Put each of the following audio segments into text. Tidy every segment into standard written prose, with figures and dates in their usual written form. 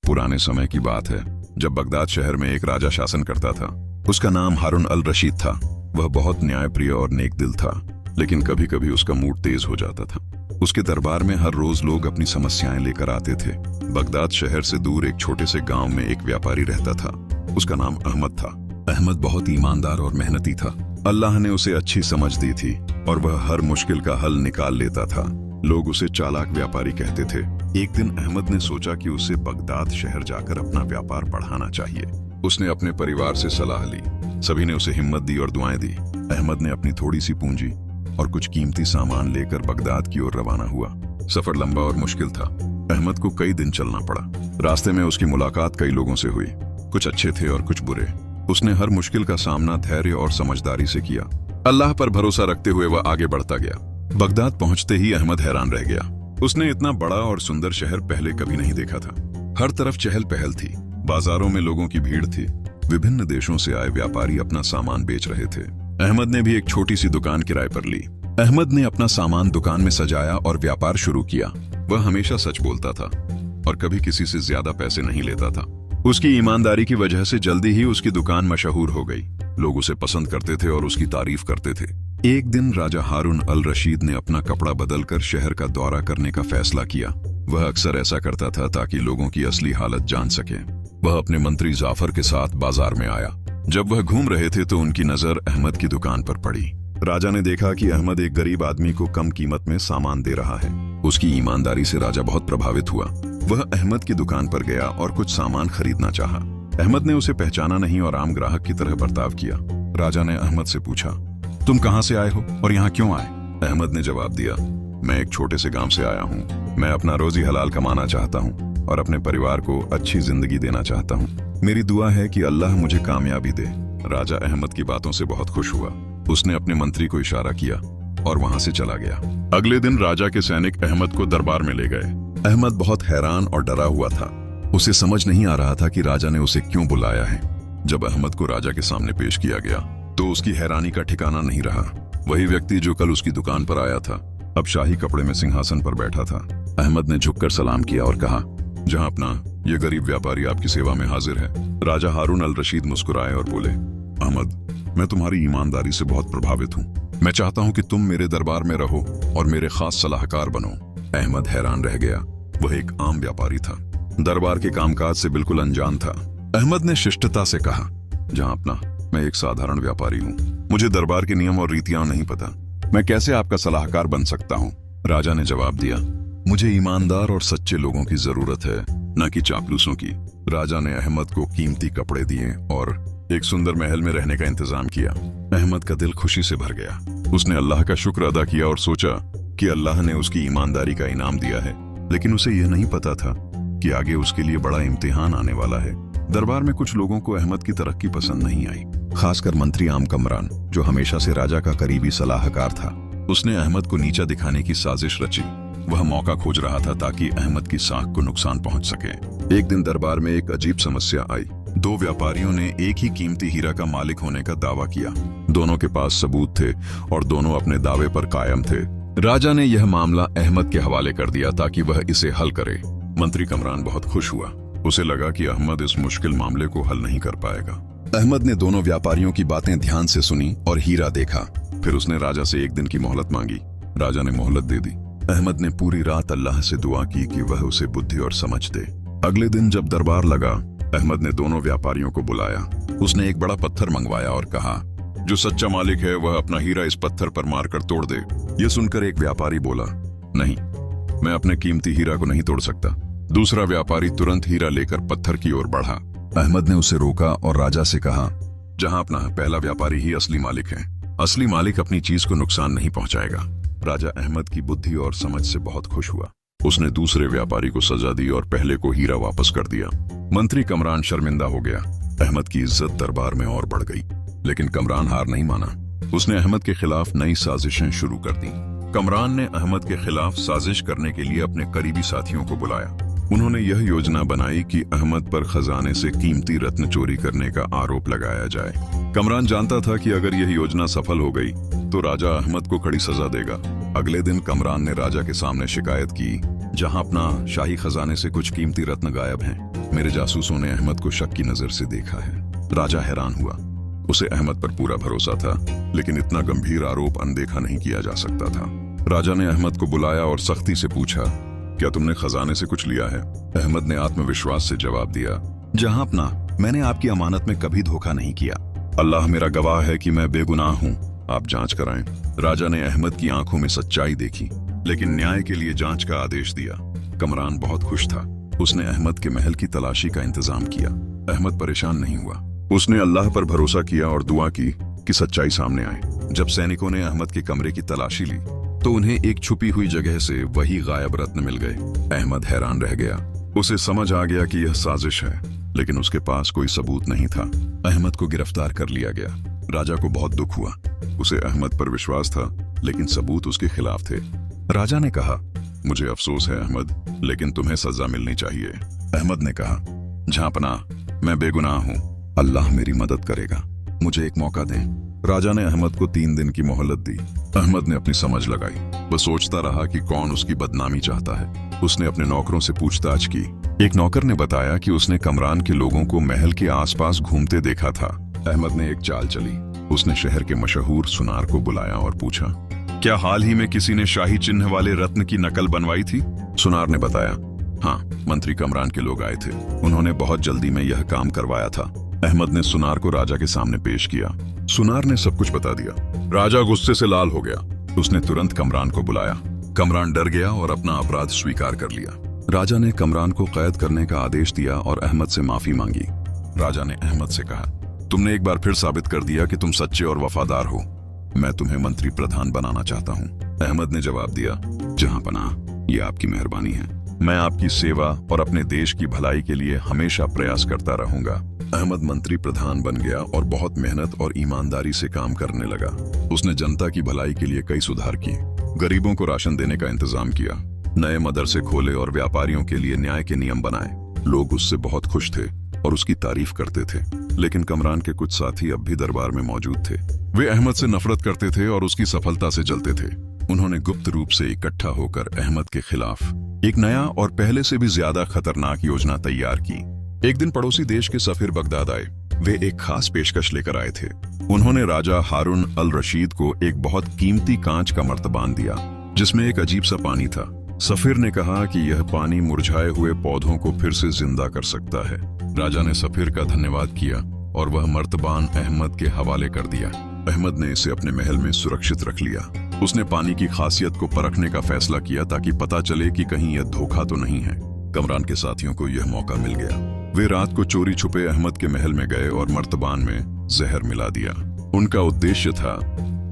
पुराने समय की बात है जब बगदाद शहर में एक राजा शासन करता था। उसका नाम हारून अल रशीद था। वह बहुत न्यायप्रिय और नेक दिल था, लेकिन कभी कभी उसका मूड तेज हो जाता था। उसके दरबार में हर रोज लोग अपनी समस्याएं लेकर आते थे। बगदाद शहर से दूर एक छोटे से गांव में एक व्यापारी रहता था। उसका नाम अहमद था। अहमद बहुत ईमानदार और मेहनती था। अल्लाह ने उसे अच्छी समझ दी थी और वह हर मुश्किल का हल निकाल लेता था। लोग उसे चालाक व्यापारी कहते थे। एक दिन अहमद ने सोचा कि उसे बगदाद शहर जाकर अपना व्यापार बढ़ाना चाहिए। उसने अपने परिवार से सलाह ली। सभी ने उसे हिम्मत दी और दुआएं दी। अहमद ने अपनी थोड़ी सी पूंजी और कुछ कीमती सामान लेकर बगदाद की ओर रवाना हुआ। सफर लंबा और मुश्किल था। अहमद को कई दिन चलना पड़ा। रास्ते में उसकी मुलाकात कई लोगों से हुई। कुछ अच्छे थे और कुछ बुरे। उसने हर मुश्किल का सामना धैर्य और समझदारी से किया। अल्लाह पर भरोसा रखते हुए वह आगे बढ़ता गया। बगदाद पहुंचते ही अहमद हैरान रह गया। उसने इतना बड़ा और सुंदर शहर पहले कभी नहीं देखा था। हर तरफ चहल पहल थी। बाजारों में लोगों की भीड़ थी। विभिन्न देशों से आए व्यापारी अपना सामान बेच रहे थे। अहमद ने भी एक छोटी सी दुकान किराए पर ली। अहमद ने अपना सामान दुकान में सजाया और व्यापार शुरू किया। वह हमेशा सच बोलता था और कभी किसी से ज्यादा पैसे नहीं लेता था। उसकी ईमानदारी की वजह से जल्दी ही उसकी दुकान मशहूर हो गई। लोग उसे पसंद करते थे और उसकी तारीफ करते थे। एक दिन राजा हारून अल रशीद ने अपना कपड़ा बदलकर शहर का दौरा करने का फैसला किया। वह अक्सर ऐसा करता था ताकि लोगों की असली हालत जान सके। वह अपने मंत्री जाफर के साथ बाजार में आया। जब वह घूम रहे थे तो उनकी नजर अहमद की दुकान पर पड़ी। राजा ने देखा कि अहमद एक गरीब आदमी को कम कीमत में सामान दे रहा है। उसकी ईमानदारी से राजा बहुत प्रभावित हुआ। वह अहमद की दुकान पर गया और कुछ सामान खरीदना चाहा। अहमद ने उसे पहचाना नहीं और आम ग्राहक की तरह बर्ताव किया। राजा ने अहमद से पूछा, तुम कहां से आए हो और यहाँ क्यों आए? अहमद ने जवाब दिया, मैं एक छोटे से गांव से आया हूँ। मैं अपना रोजी हलाल कमाना चाहता हूँ और अपने परिवार को अच्छी जिंदगी देना चाहता हूँ। मेरी दुआ है कि अल्लाह मुझे कामयाबी दे। राजा अहमद की बातों से बहुत खुश हुआ। उसने अपने मंत्री को इशारा किया और वहां से चला गया। अगले दिन राजा के सैनिक अहमद को दरबार में ले गए। अहमद बहुत हैरान और डरा हुआ था। उसे समझ नहीं आ रहा था कि राजा ने उसे क्यों बुलाया है। जब अहमद को राजा के सामने पेश किया गया तो उसकी हैरानी का ठिकाना नहीं रहा। वही व्यक्ति जो कल उसकी दुकान पर आया था अब शाही कपड़े में सिंहासन पर बैठा था। अहमद ने झुककर सलाम किया और कहा, जहां अपना ये गरीब व्यापारी आपकी सेवा में हाजिर है। राजा हारून अल रशीद मुस्कुराए और बोले, अहमद, मैं तुम्हारी ईमानदारी से बहुत प्रभावित हूँ। मैं चाहता हूँ कि तुम मेरे दरबार में रहो और मेरे खास सलाहकार बनो। अहमद हैरान रह गया। वह एक आम व्यापारी था, दरबार के कामकाज से बिल्कुल अनजान था। अहमद ने शिष्टता से कहा, जहां अपना मैं एक साधारण व्यापारी हूँ। मुझे दरबार के नियम और रीतियां नहीं पता। मैं कैसे आपका सलाहकार बन सकता हूँ? राजा ने जवाब दिया, मुझे ईमानदार और सच्चे लोगों की जरूरत है, न कि चापलूसों की। राजा ने अहमद को कीमती कपड़े दिए और एक सुंदर महल में रहने का इंतजाम किया। अहमद का दिल खुशी से भर गया। उसने अल्लाह का शुक्र अदा किया और सोचा कि अल्लाह ने उसकी ईमानदारी का इनाम दिया है। लेकिन उसे यह नहीं पता था कि आगे उसके लिए बड़ा इम्तिहान आने वाला है। दरबार में कुछ लोगों को अहमद की तरक्की पसंद नहीं आई, खासकर मंत्री आम कमरान, जो हमेशा से राजा का करीबी सलाहकार था। उसने अहमद को नीचा दिखाने की साजिश रची। वह मौका खोज रहा था ताकि अहमद की साख को नुकसान पहुंच सके। एक दिन दरबार में एक अजीब समस्या आई। दो व्यापारियों ने एक ही कीमती हीरा का मालिक होने का दावा किया। दोनों के पास सबूत थे और दोनों अपने दावे पर कायम थे। राजा ने यह मामला अहमद के हवाले कर दिया ताकि वह इसे हल करे। मंत्री कमरान बहुत खुश हुआ। उसे लगा कि अहमद इस मुश्किल मामले को हल नहीं कर पाएगा। अहमद ने दोनों व्यापारियों की बातें ध्यान से सुनी और हीरा देखा। फिर उसने राजा से एक दिन की मोहलत मांगी। राजा ने मोहलत दे दी। अहमद ने पूरी रात अल्लाह से दुआ की कि वह उसे बुद्धि और समझ दे। अगले दिन जब दरबार लगा, अहमद ने दोनों व्यापारियों को बुलाया। उसने एक बड़ा पत्थर मंगवाया और कहा, जो सच्चा मालिक है वह अपना हीरा इस पत्थर पर मारकर तोड़ दे। यह सुनकर एक व्यापारी बोला, नहीं, मैं अपने कीमती हीरा को नहीं तोड़ सकता। दूसरा व्यापारी तुरंत हीरा लेकर पत्थर की ओर बढ़ा। अहमद ने उसे रोका और राजा से कहा, जहां अपना पहला व्यापारी ही असली मालिक है। असली मालिक अपनी चीज को नुकसान नहीं पहुंचाएगा। राजा अहमद की बुद्धि और समझ से बहुत खुश हुआ। उसने दूसरे व्यापारी को सजा दी और पहले को हीरा वापस कर दिया। मंत्री कमरान शर्मिंदा हो गया। अहमद की इज्जत दरबार में और बढ़ गई। लेकिन कमरान हार नहीं माना। उसने अहमद के खिलाफ नई साजिशें शुरू कर दी। कमरान ने अहमद के खिलाफ साजिश करने के लिए अपने करीबी साथियों को बुलाया। उन्होंने यह योजना बनाई कि अहमद पर खजाने से कीमती रत्न चोरी करने का आरोप लगाया जाए। कमरान जानता था कि अगर यह योजना सफल हो गई तो राजा अहमद को कड़ी सजा देगा। अगले दिन कमरान ने राजा के सामने शिकायत की, जहां अपना शाही खजाने से कुछ कीमती रत्न गायब हैं। मेरे जासूसों ने अहमद को शक की नजर से देखा है। राजा हैरान हुआ। उसे अहमद पर पूरा भरोसा था, लेकिन इतना गंभीर आरोप अनदेखा नहीं किया जा सकता था। राजा ने अहमद को बुलाया और सख्ती से पूछा, क्या तुमने खजाने से कुछ लिया है? अहमद ने आत्मविश्वास से जवाब दिया, जहांपना, मैंने आपकी अमानत में कभी धोखा नहीं किया। अल्लाह मेरा गवाह है कि मैं बेगुनाह हूँ, आप जांच कराएं। राजा ने अहमद की आंखों में सच्चाई देखी, लेकिन न्याय के लिए जांच का आदेश दिया। कमरान बहुत खुश था। उसने अहमद के महल की तलाशी का इंतजाम किया। अहमद परेशान नहीं हुआ। उसने अल्लाह पर भरोसा किया और दुआ की कि सच्चाई सामने आए। जब सैनिकों ने अहमद के कमरे की तलाशी ली तो उन्हें एक छुपी हुई जगह से वही गायब रत्न मिल गए। अहमद हैरान रह गया। उसे समझ आ गया कि यह साजिश है, लेकिन उसके पास कोई सबूत नहीं था। अहमद को गिरफ्तार कर लिया गया। राजा को बहुत दुख हुआ। उसे अहमद पर विश्वास था, लेकिन सबूत उसके खिलाफ थे। राजा ने कहा, मुझे अफसोस है अहमद, लेकिन तुम्हें सजा मिलनी चाहिए। अहमद ने कहा, झांपना, मैं बेगुनाह हूँ, अल्लाह मेरी मदद करेगा, मुझे एक मौका दें। राजा ने अहमद को 3 दिन की मोहलत दी। अहमद ने अपनी समझ लगाई। वह सोचता रहा कि कौन उसकी बदनामी चाहता है। उसने अपने नौकरों से पूछताछ की। एक नौकर ने बताया कि उसने कमरान के लोगों को महल के आसपास घूमते देखा था। अहमद ने एक चाल चली। उसने शहर के मशहूर सुनार को बुलाया और पूछा, क्या हाल ही में किसी ने शाही चिन्ह वाले रत्न की नकल बनवाई थी? सुनार ने बताया, हाँ, मंत्री कमरान के लोग आए थे, उन्होंने बहुत जल्दी में यह काम करवाया था। अहमद ने सुनार को राजा के सामने पेश किया। सुनार ने सब कुछ बता दिया। राजा गुस्से से लाल हो गया। उसने तुरंत कमरान को बुलाया। कमरान डर गया और अपना अपराध स्वीकार कर लिया। राजा ने कमरान को कैद करने का आदेश दिया और अहमद से माफी मांगी। राजा ने अहमद से कहा, तुमने एक बार फिर साबित कर दिया कि तुम सच्चे और वफादार हो। मैं तुम्हें मंत्री प्रधान बनाना चाहता हूँ। अहमद ने जवाब दिया, जहांपनाह, ये आपकी मेहरबानी है। मैं आपकी सेवा और अपने देश की भलाई के लिए हमेशा प्रयास करता रहूंगा। अहमद मंत्री प्रधान बन गया और बहुत मेहनत और ईमानदारी से काम करने लगा। उसने जनता की भलाई के लिए कई सुधार किए। गरीबों को राशन देने का इंतजाम किया, नए मदरसे खोले और व्यापारियों के लिए न्याय के नियम बनाए। लोग उससे बहुत खुश थे और उसकी तारीफ करते थे। लेकिन कमरान के कुछ साथी अब भी दरबार में मौजूद थे। वे अहमद से नफरत करते थे और उसकी सफलता से जलते थे। उन्होंने गुप्त रूप से इकट्ठा होकर अहमद के खिलाफ एक नया और पहले से भी ज्यादा खतरनाक योजना तैयार की। एक दिन पड़ोसी देश के सफीर बगदाद आए। वे एक खास पेशकश लेकर आए थे। उन्होंने राजा हारून अल रशीद को एक बहुत कीमती कांच का मर्तबान दिया, जिसमें एक अजीब सा पानी था। सफीर ने कहा कि यह पानी मुरझाए हुए पौधों को फिर से जिंदा कर सकता है। राजा ने सफीर का धन्यवाद किया और वह मर्तबान अहमद के हवाले कर दिया। अहमद ने इसे अपने महल में सुरक्षित रख लिया। उसने पानी की खासियत को परखने का फैसला किया ताकि पता चले कि कहीं यह धोखा तो नहीं है। कमरान के साथियों को यह मौका मिल गया। वे रात को चोरी छुपे अहमद के महल में गए और मर्तबान में जहर मिला दिया। उनका उद्देश्य था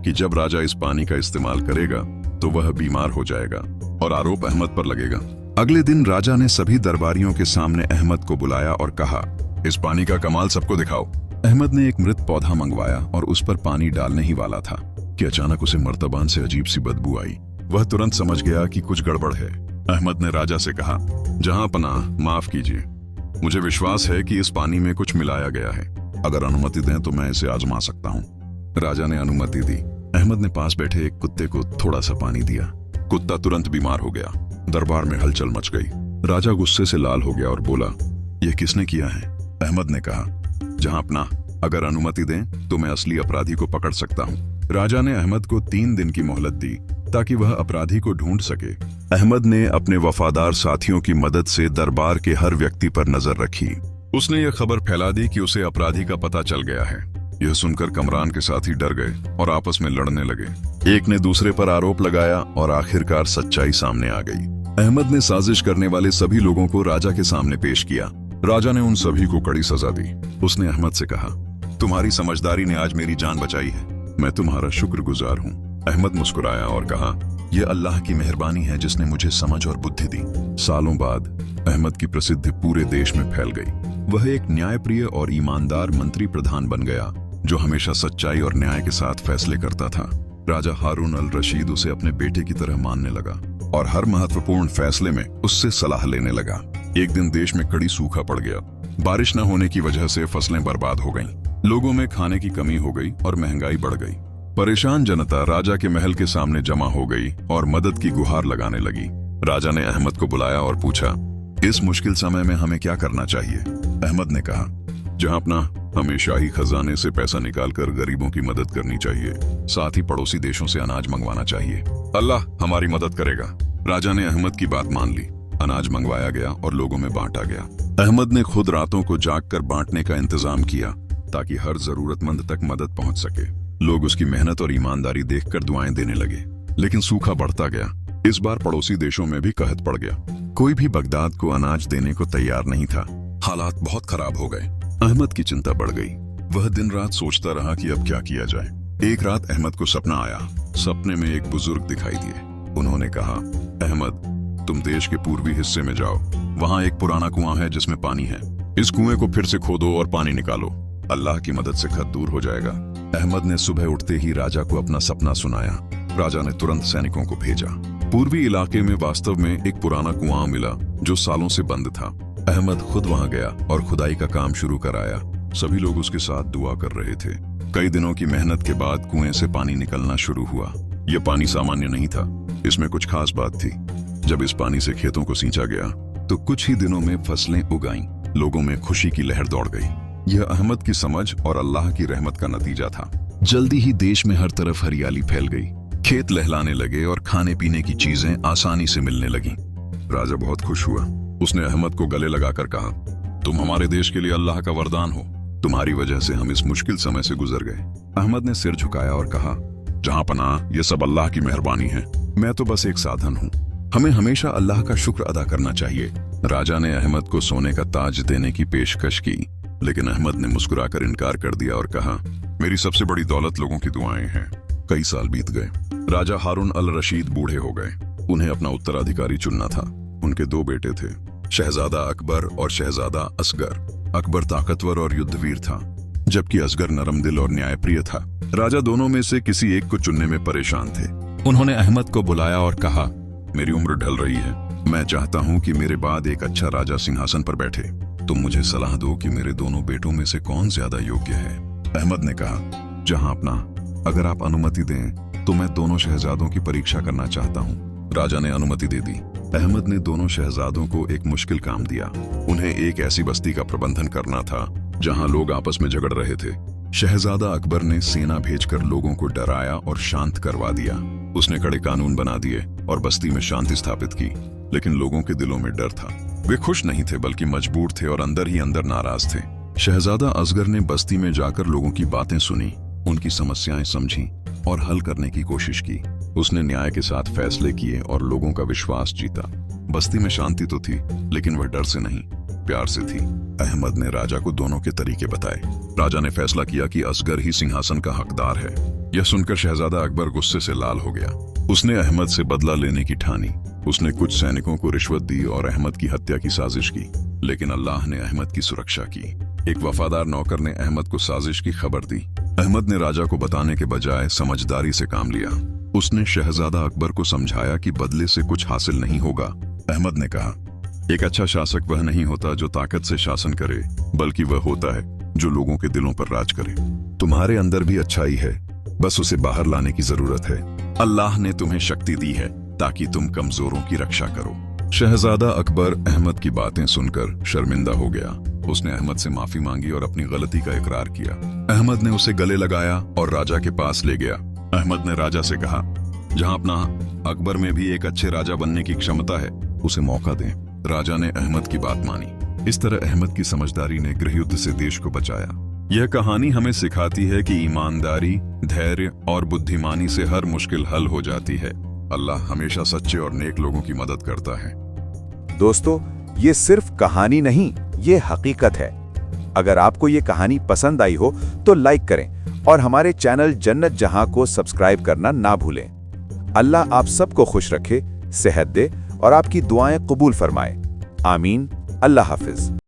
कि जब राजा इस पानी का इस्तेमाल करेगा तो वह बीमार हो जाएगा और आरोप अहमद पर लगेगा। अगले दिन राजा ने सभी दरबारियों के सामने अहमद को बुलाया और कहा, इस पानी का कमाल सबको दिखाओ। अहमद ने एक मृत पौधा मंगवाया और उस पर पानी डालने ही वाला था कि अचानक उसे मर्तबान से अजीब सी बदबू आई। वह तुरंत समझ गया कि कुछ गड़बड़ है। अहमद ने राजा से कहा, जहांपनाह, माफ कीजिए, मुझे विश्वास है कि इस पानी में कुछ मिलाया गया है। अगर अनुमति दें तो मैं इसे आजमा सकता हूँ। राजा ने अनुमति दी। अहमद ने पास बैठे एक कुत्ते को थोड़ा सा पानी दिया। कुत्ता तुरंत बीमार हो गया। दरबार में हलचल मच गई। राजा गुस्से से लाल हो गया और बोला, यह किसने किया है? अहमद ने कहा, जहांपनाह, अगर अनुमति दें तो मैं असली अपराधी को पकड़ सकता हूँ। राजा ने अहमद को 3 दिन की मोहलत दी ताकि वह अपराधी को ढूंढ सके। अहमद ने अपने वफादार साथियों की मदद से दरबार के हर व्यक्ति पर नजर रखी। उसने यह खबर फैला दी कि उसे अपराधी का पता चल गया है। यह सुनकर कमरान के साथी डर गए और आपस में लड़ने लगे। एक ने दूसरे पर आरोप लगाया और आखिरकार सच्चाई सामने आ गई। अहमद ने साजिश करने वाले सभी लोगों को राजा के सामने पेश किया। राजा ने उन सभी को कड़ी सजा दी। उसने अहमद से कहा, तुम्हारी समझदारी ने आज मेरी जान बचाई है, मैं तुम्हारा शुक्रगुजार हूँ। अहमद मुस्कुराया और कहा, यह अल्लाह की मेहरबानी है जिसने मुझे समझ और बुद्धि दी। सालों बाद अहमद की प्रसिद्धि पूरे देश में फैल गई। वह एक न्यायप्रिय और ईमानदार मंत्री प्रधान बन गया जो हमेशा सच्चाई और न्याय के साथ फैसले करता था। राजा हारून अल रशीद उसे अपने बेटे की तरह मानने लगा और हर महत्वपूर्ण फैसले में उससे सलाह लेने लगा। एक दिन देश में कड़ी सूखा पड़ गया। बारिश न होने की वजह से फसलें बर्बाद हो गईं। लोगों में खाने की कमी हो गई और महंगाई बढ़ गई। परेशान जनता राजा के महल के सामने जमा हो गई और मदद की गुहार लगाने लगी। राजा ने अहमद को बुलाया और पूछा, इस मुश्किल समय में हमें क्या करना चाहिए? अहमद ने कहा, जहां अपना हमें शाही खजाने से पैसा निकालकर गरीबों की मदद करनी चाहिए, साथ ही पड़ोसी देशों से अनाज मंगवाना चाहिए। अल्लाह हमारी मदद करेगा। राजा ने अहमद की बात मान ली। अनाज मंगवाया गया और लोगों में बांटा गया। अहमद ने खुद रातों को जागकर बांटने का इंतजाम किया ताकि हर जरूरतमंद तक मदद पहुंच सके। लोग उसकी मेहनत और ईमानदारी देखकर दुआएं देने लगे, लेकिन सूखा बढ़ता गया। इस बार पड़ोसी देशों में भी कहत पड़ गया। कोई भी बगदाद को अनाज देने को तैयार नहीं था। हालात बहुत खराब हो गए। अहमद की चिंता बढ़ गई। वह दिन रात सोचता रहा कि अब क्या किया जाए। एक रात अहमद को सपना आया। सपने में एक बुजुर्ग दिखाई दिए। उन्होंने कहा, अहमद, तुम देश के पूर्वी हिस्से में जाओ। वहां एक पुराना कुआं है जिसमें पानी है। इस कुएं को फिर से खोदो और पानी निकालो। अल्लाह की मदद से खत दूर हो जाएगा। अहमद ने सुबह उठते ही राजा को अपना सपना सुनाया। राजा ने तुरंत सैनिकों को भेजा। पूर्वी इलाके में वास्तव में एक पुराना कुआं मिला जो सालों से बंद था। अहमद खुद वहां गया और खुदाई का काम शुरू कराया। सभी लोग उसके साथ दुआ कर रहे थे। कई दिनों की मेहनत के बाद कुएं से पानी निकलना शुरू हुआ। यह पानी सामान्य नहीं था, इसमें कुछ खास बात थी। जब इस पानी से खेतों को सींचा गया तो कुछ ही दिनों में फसलें उगाईं। लोगों में खुशी की लहर दौड़ गई। यह अहमद की समझ और अल्लाह की रहमत का नतीजा था। जल्दी ही देश में हर तरफ हरियाली फैल गई। खेत लहलाने लगे और खाने पीने की चीजें आसानी से मिलने लगीं। राजा बहुत खुश हुआ। उसने अहमद को गले लगाकर कहा, तुम हमारे देश के लिए अल्लाह का वरदान हो। तुम्हारी वजह से हम इस मुश्किल समय से गुजर गए। अहमद ने सिर झुकाया और कहा, जहां पनाह, ये सब अल्लाह की मेहरबानी है। मैं तो बस एक साधन हूँ। हमें हमेशा अल्लाह का शुक्र अदा करना चाहिए। राजा ने अहमद को सोने का ताज देने की पेशकश की, लेकिन अहमद ने मुस्कुराकर इनकार कर दिया और कहा, मेरी सबसे बड़ी दौलत लोगों की दुआएं हैं। कई साल बीत गए। राजा हारून अल रशीद बूढ़े हो गए। उन्हें अपना उत्तराधिकारी चुनना था। उनके दो बेटे थे, शहजादा अकबर और शहजादा असगर। अकबर ताकतवर और युद्धवीर था, जबकि असगर नरम दिल और न्यायप्रिय था। राजा दोनों में से किसी एक को चुनने में परेशान थे। उन्होंने अहमद को बुलाया और कहा, मेरी उम्र ढल रही है। मैं चाहता हूं कि मेरे बाद एक अच्छा राजा सिंहासन पर बैठे। तुम मुझे सलाह दो कि मेरे दोनों बेटों में से कौन ज्यादा योग्य है। अहमद ने कहा, जहां अपना, अगर आप अनुमति दें तो मैं दोनों शहजादों की परीक्षा करना चाहता हूं। राजा ने अनुमति दे दी। अहमद ने दोनों शहजादों को एक मुश्किल काम दिया। उन्हें एक ऐसी बस्ती का प्रबंधन करना था जहां लोग आपस में झगड़ रहे थे। शहजादा अकबर ने सेना भेजकर लोगों को डराया और शांत करवा दिया। उसने कड़े कानून बना दिए और बस्ती में शांति स्थापित की, लेकिन लोगों के दिलों में डर था। वे खुश नहीं थे, बल्कि मजबूर थे और अंदर ही अंदर नाराज थे। शहजादा असगर ने बस्ती में जाकर लोगों की बातें सुनी, उनकी समस्याएं समझी और हल करने की कोशिश की। उसने न्याय के साथ फैसले किए और लोगों का विश्वास जीता। बस्ती में शांति तो थी, लेकिन वह डर से नहीं, प्यार से थी। अहमद ने राजा को दोनों के तरीके बताए। राजा ने फैसला किया कि असगर ही सिंहासन का हकदार है। यह सुनकर शहजादा अकबर गुस्से से लाल हो गया। उसने अहमद से बदला लेने की ठानी। उसने कुछ सैनिकों को रिश्वत दी और अहमद की हत्या की साजिश की, लेकिन अल्लाह ने अहमद की सुरक्षा की। एक वफादार नौकर ने अहमद को साजिश की खबर दी। अहमद ने राजा को बताने के बजाय समझदारी से काम लिया। उसने शहजादा अकबर को समझाया कि बदले से कुछ हासिल नहीं होगा। अहमद ने कहा, एक अच्छा शासक वह नहीं होता जो ताकत से शासन करे, बल्कि वह होता है जो लोगों के दिलों पर राज करे। तुम्हारे अंदर भी अच्छाई है, बस उसे बाहर लाने की जरूरत है। अल्लाह ने तुम्हें शक्ति दी है ताकि तुम कमजोरों की रक्षा करो। शहजादा अकबर अहमद की बातें सुनकर शर्मिंदा हो गया। उसने अहमद से माफी मांगी और अपनी गलती का इकरार किया। अहमद ने उसे गले लगाया और राजा के पास ले गया। अहमद ने राजा से कहा, जहां अपना अकबर में भी एक अच्छे राजा बनने की क्षमता है, उसे मौका दें। राजा ने अहमद की बात मानी। इस तरह अहमद की समझदारी ने गृहयुद्ध से देश को बचाया। यह कहानी हमें सिखाती है कि ईमानदारी, धैर्य और बुद्धिमानी से हर मुश्किल हल हो जाती है। अल्लाह हमेशा सच्चे और नेक लोगों की मदद करता है। दोस्तों, ये सिर्फ कहानी नहीं, ये हकीकत है। अगर आपको ये कहानी पसंद आई हो तो लाइक करें और हमारे चैनल जन्नत जहां को सब्सक्राइब करना ना भूलें। अल्लाह आप सबको खुश रखे, सेहत दे और आपकी दुआएं कबूल फरमाए। आमीन। अल्लाह हाफिज।